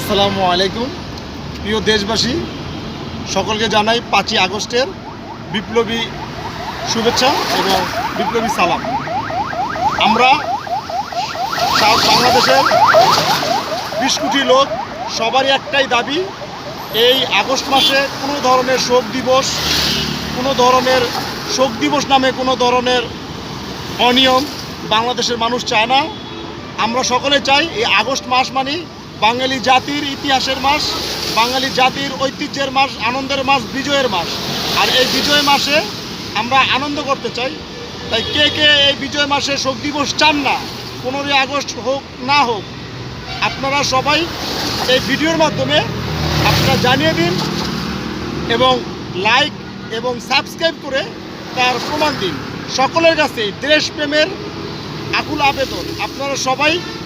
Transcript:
আসসালামু আলাইকুম প্রিয় দেশবাসী, সকলকে জানাই 5ই আগস্টের বিপ্লবী শুভেচ্ছা এবং বিপ্লবী সালাম। আমরা সাউথ বাংলাদেশের 20 কোটি লোক সবারই একটাই দাবি, এই আগস্ট মাসে কোনো ধরনের শোক দিবস নামে কোনো ধরনের অনিয়ম বাংলাদেশের মানুষ চায় না। আমরা সকলে চাই এই আগস্ট মাস মানে বাঙালি জাতির ইতিহাসের মাস, বাঙালি জাতির ঐতিহ্যের মাস, আনন্দের মাস, বিজয়ের মাস। আর এই বিজয় মাসে আমরা আনন্দ করতে চাই। তাই কে কে এই বিজয় মাসে শোক দিবস চান না, 15ই আগস্ট হোক না হোক, আপনারা সবাই এই ভিডিওর মাধ্যমে আপনারা জানিয়ে দিন এবং লাইক এবং সাবস্ক্রাইব করে তার প্রমাণ দিন। সকলের কাছে দেশপ্রেমের আকুল আবেদন, আপনারা সবাই